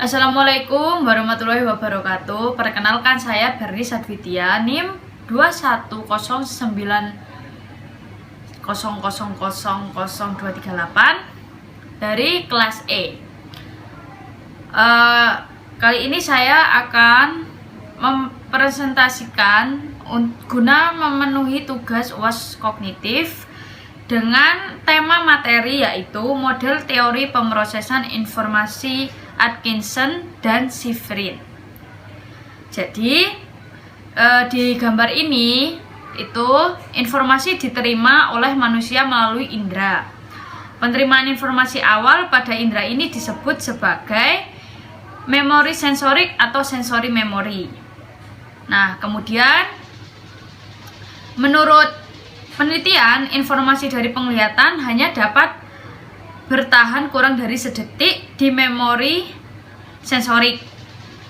Assalamualaikum warahmatullahi wabarakatuh. Perkenalkan, saya Berni Sadwitya, NIM 21090000238 dari kelas E. Kali ini saya akan mempresentasikan guna memenuhi tugas UAS kognitif dengan tema materi yaitu model teori pemrosesan informasi Atkinson dan Shiffrin. Jadi di gambar ini itu informasi diterima oleh manusia melalui indera. Penerimaan informasi awal pada indera ini disebut sebagai memori sensorik atau sensori memori. Nah, kemudian menurut penelitian, informasi dari penglihatan hanya dapat bertahan kurang dari sedetik di memori sensorik,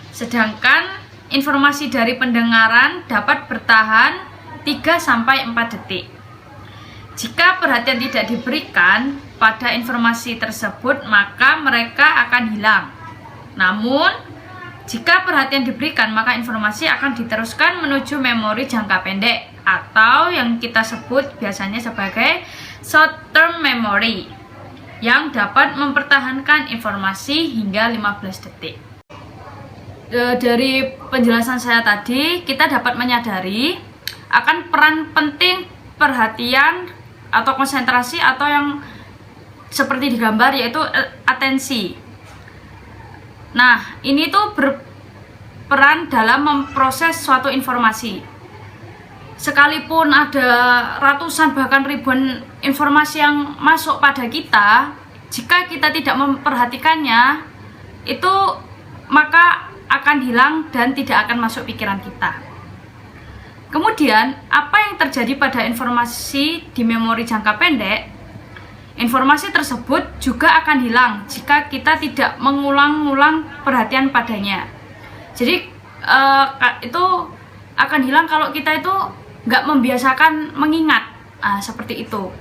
sedangkan informasi dari pendengaran dapat bertahan 3-4 detik. Jika perhatian tidak diberikan pada informasi tersebut, maka mereka akan hilang. Namun, jika perhatian diberikan, maka informasi akan diteruskan menuju memori jangka pendek atau yang kita sebut biasanya sebagai short term memory yang dapat mempertahankan informasi hingga 15 detik. Dari penjelasan saya tadi, kita dapat menyadari akan peran penting perhatian atau konsentrasi atau yang seperti digambar yaitu atensi. Nah, ini tuh berperan dalam memproses suatu informasi. Sekalipun ada ratusan bahkan ribuan informasi yang masuk pada kita, jika kita tidak memperhatikannya, itu maka akan hilang dan tidak akan masuk pikiran kita. Kemudian, apa yang terjadi pada informasi di memori jangka pendek? Informasi tersebut juga akan hilang jika kita tidak mengulang-ulang perhatian padanya. Jadi itu akan hilang kalau kita itu nggak membiasakan mengingat, seperti itu.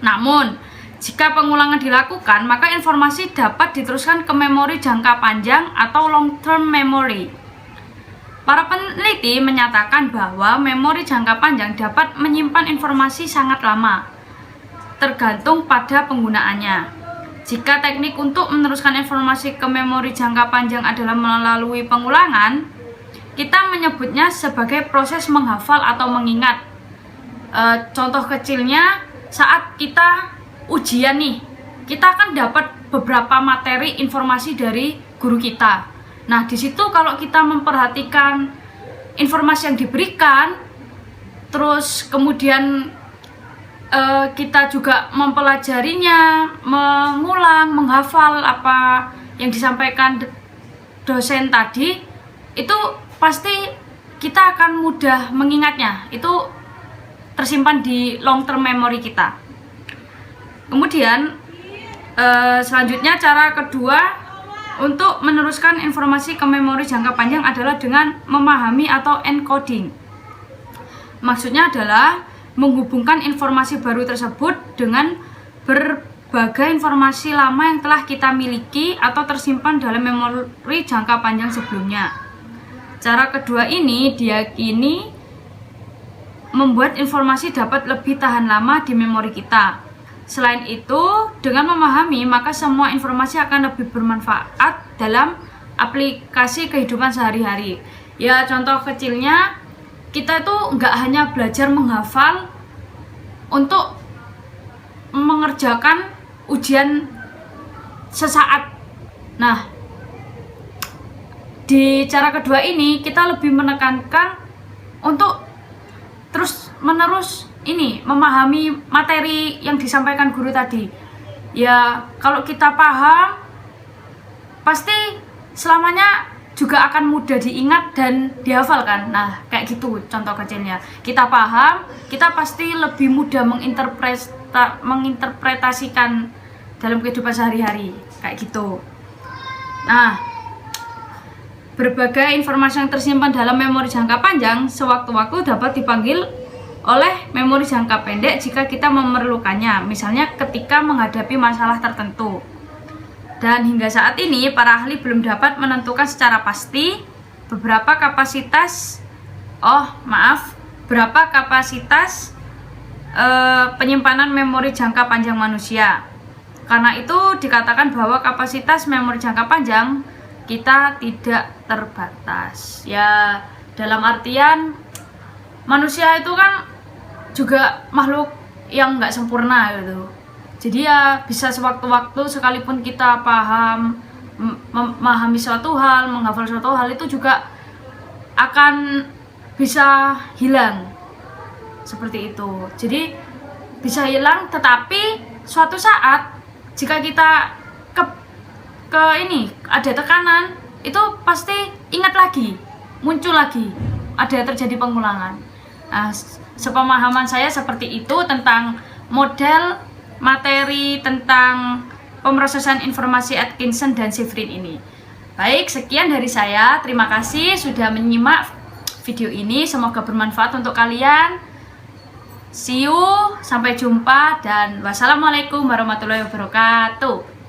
Namun, jika pengulangan dilakukan, maka informasi dapat diteruskan ke memori jangka panjang atau long term memory. Para peneliti menyatakan bahwa memori jangka panjang dapat menyimpan informasi sangat lama, tergantung pada penggunaannya. Jika teknik untuk meneruskan informasi ke memori jangka panjang adalah melalui pengulangan, kita menyebutnya sebagai proses menghafal atau mengingat. Contoh kecilnya, saat kita ujian nih, kita akan dapat beberapa materi informasi dari guru kita. Nah, di situ kalau kita memperhatikan informasi yang diberikan, terus kemudian kita juga mempelajarinya, mengulang, menghafal apa yang disampaikan dosen tadi, itu pasti kita akan mudah mengingatnya. Itu tersimpan di long term memory kita. Kemudian selanjutnya, cara kedua untuk meneruskan informasi ke memori jangka panjang adalah dengan memahami atau encoding. Maksudnya adalah menghubungkan informasi baru tersebut dengan berbagai informasi lama yang telah kita miliki atau tersimpan dalam memori jangka panjang sebelumnya. Cara kedua ini diyakini membuat informasi dapat lebih tahan lama di memori kita. Selain itu, dengan memahami, maka semua informasi akan lebih bermanfaat dalam aplikasi kehidupan sehari-hari. Ya, contoh kecilnya, kita tuh nggak hanya belajar menghafal untuk mengerjakan ujian sesaat. Nah, di cara kedua ini kita lebih menekankan untuk terus-menerus memahami materi yang disampaikan guru tadi. Ya, kalau kita paham, pasti selamanya juga akan mudah diingat dan dihafal kan. Nah, kayak gitu contoh kecilnya. Kita paham, kita pasti lebih mudah menginterpretasikan dalam kehidupan sehari-hari, kayak gitu. Nah, berbagai informasi yang tersimpan dalam memori jangka panjang sewaktu-waktu dapat dipanggil oleh memori jangka pendek jika kita memerlukannya, misalnya ketika menghadapi masalah tertentu. Dan hingga saat ini para ahli belum dapat menentukan secara pasti berapa kapasitas penyimpanan memori jangka panjang manusia. Karena itu dikatakan bahwa kapasitas memori jangka panjang kita tidak terbatas. Ya, dalam artian manusia itu kan juga makhluk yang nggak sempurna gitu. Jadi ya bisa sewaktu-waktu sekalipun kita memahami suatu hal, menghafal suatu hal itu juga akan bisa hilang. Seperti itu. Jadi bisa hilang, tetapi suatu saat jika kita ada tekanan, itu pasti ingat lagi, muncul lagi, ada terjadi pengulangan. Nah, sepemahaman saya seperti itu tentang model materi tentang pemrosesan informasi Atkinson dan Shiffrin ini. Baik, sekian dari saya. Terima kasih sudah menyimak video ini. Semoga bermanfaat untuk kalian. See you, sampai jumpa, dan wassalamualaikum warahmatullahi wabarakatuh.